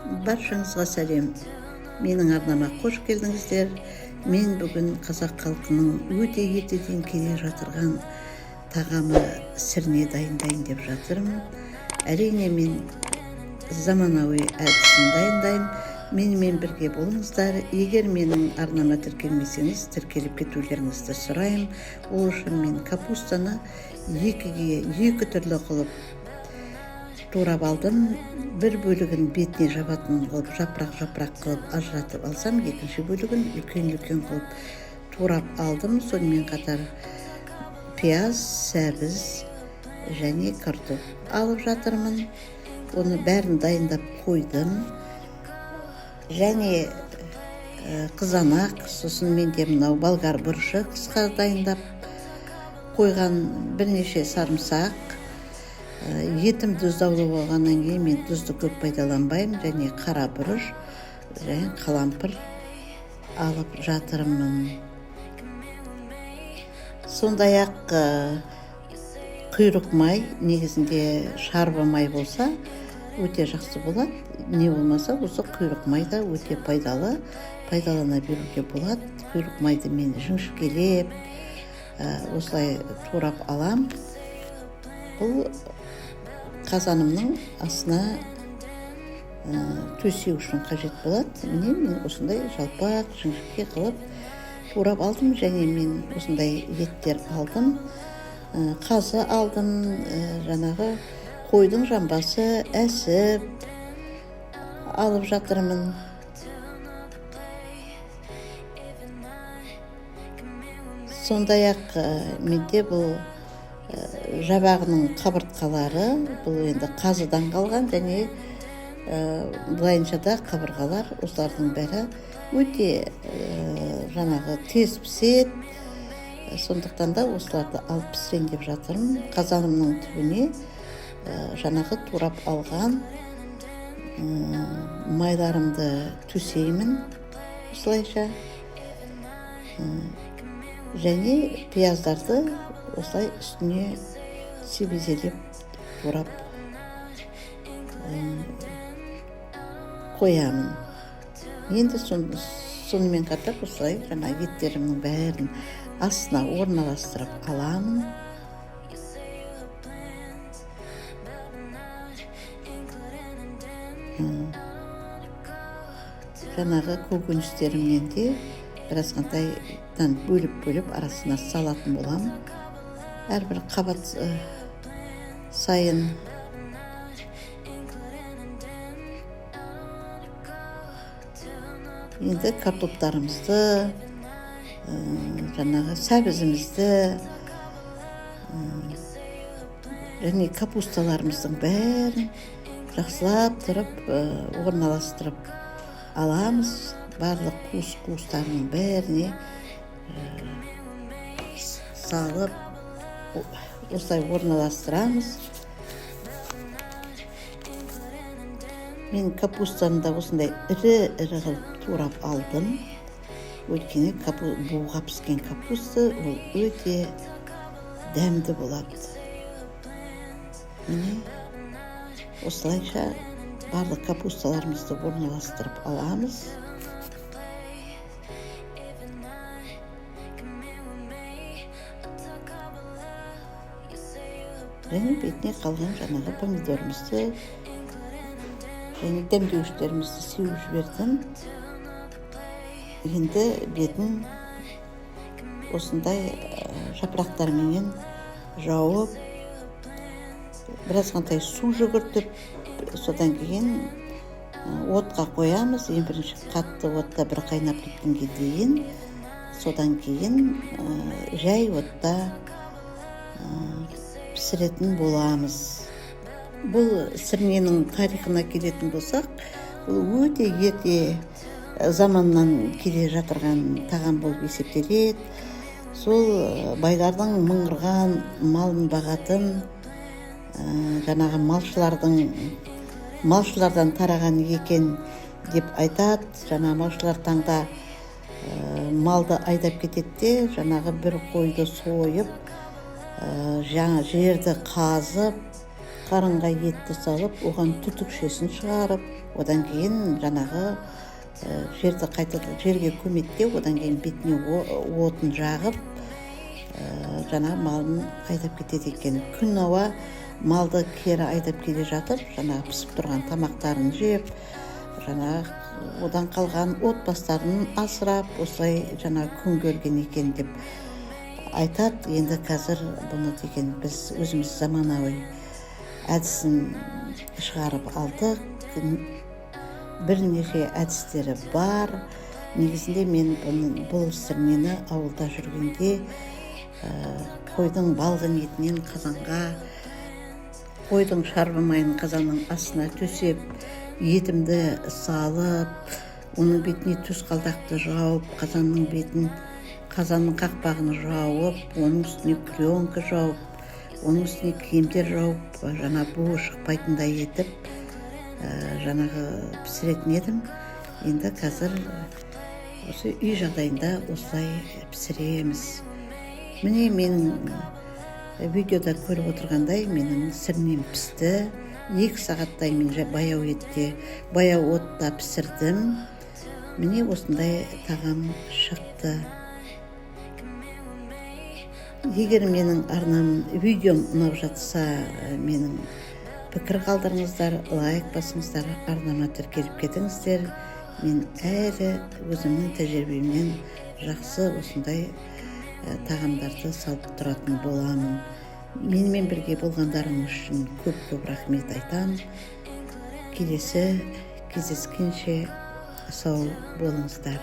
Баршаңызға сәлем. Менің арнама қош келдіңіздер. Мен бүгін қазақ халқының өте ертеден келе жатырған тағамы сірне дайындайын деп жатырмын. Әрине мен заманауи әдісін дайындаймын. Менімен бірге болыңыздар. Егер менің арнама тіркелмесеңіз, тіркеліп кетулеріңізді сұраймын. Ол үшін мен капустаны екі түрлі қылып турап алдым. Бір бөлігін бетіне жабатын қылып, жапырақ қылып ажыратып алсам, екінші бөлігін үлкен қылып турап алдым. Сонымен қатар пияз, сәбіз және картоп алып жатырмын. Оны бәрін дайындап қойдым. Және қызанақ, сосын менде мынау болгар бұрышы қысқа дайындап қойған, бірнеше сарымсақ. Етім тұздаулы болғаннан кейін мен тұзды көп пайдаланбаймын, және қара бұрыш және қалампыр алып жатырмын. Сондай-ақ құйрық май, негізінде шарбы май болса өте жақсы болады. Не болмаса осы құйрық май да өте пайдалана беруге болады. Құйрық майды мен жіңішкелеп осылай турап алам. Бұл қазанымның астына төсеу үшін қажет болады. Мен осындай жалпақ жіңішке қылып турап алдым, және мен осындай еттер алдым. Қазы алдым, жаңағы қойдың жамбасы, әсіп алып жатырмын. Сондай-ақ менде бұл жабағының қабыртқалары, бұл енді қазыдан қалған, және былайынша да қабырғалар, осылардың бәрі өте жаңағы тез піседі. Сондықтан да осыларды алып пісірейін деп жатырмын. Қазанымның түбіне жаңағы турап алған майларымды төсеймін осылайша. Және пияздарды осылай үстіне себезелеп турап қоямын. Енді сонымен қатар осылай жаңа еттерімнің бәрін астына орналастырып аламын. Жаңағы көкөністерімнен де біразғантайдан бөліп арасына салатын болам. Әрбір қабат сайын енді картоптарымызды, жаңағы сәбізімізді және капусталарымыздың бәрін жақсылап тұрып орналастырып аламыз. Барлық қуыс-қуыстарының бәріне салып осылай орналастырамыз. Мен капустаны да осындай ірі қылып турап алдым. Өйткені буға піскен капуста ол өте дәмді болады. Міне осылайша барлық капусталарымызды орналастырып аламыз. Және бетіне қалған жаңағы помидорымызды және дәмдеуіштерімізді сеуіп жібердім. Енді бетін осындай жапырақтармен жауып, біразғантай су жүгіртіп, содан кейін отқа қоямыз. Ең бірінші қатты отта бір қайнап біткенге дейін, содан кейін жай отта пісіретін боламыз. Бұл сірненің тарихына келетін болсақ, бұл өте ерте заманнан келе жатырған тағам болып есептеледі. Сол байлардың мыңғырған малын бағатын, жаңағы малшылардан тараған екен деп айтады. Жаңағы малшылар таңда малды айдап кетеді, жаңағы бір қойды сойып, жаңа жерді қазып, қарынға етті салып, оған түтікшесін шығарып, одан кейін жанағы жерді қайтадан жерге көметтеп, одан кейін бетіне отын жағып, жаңағы малын айдап кетеді екен. Күн ауа малды кері айдап келе жатып, жаңағы пісіп тұрған тамақтарын жеп, жаңағы одан қалған отбастарын асырап, осылай жаңағы күн көрген екен деп айтады. Енді қазір бұны деген біз өзіміз заманауи әдісін шығарып алдық. Бірнеше әдістері бар. Негізінде мен бұл сірнені ауылда жүргенде қойдың балғын етінен қазанға, қойдың шарбы майын қазанның астына төсеп, етімді салып, оның бетіне тұз қалдақты жауып, қазанның қақпағын жауып, оның үстіне пленка жауып, оның үстіне киімдер жауып, жаңа буы шықпайтындай етіп, жаңағы пісіретін едім. Енді қазір осы үй жағдайында осылай пісіреміз. Міне менің видеода көріп отырғандай менің сірнем пісті. 2 сағаттай мен баяу отта пісірдім. Міне осындай тағам шықты. Егер менің видеом ұнап жатса, менің пікір қалдырыңыздар, лайк басыңыздар, арнама тіркеліп кетіңіздер. Мен әлі өзімнің тәжірибемнен жақсы осындай тағамдарды салып тұратын боламын. Менімен бірге болғандарыңыз үшін көп рахмет айтам. Келесі кездескенше сау болыңыздар.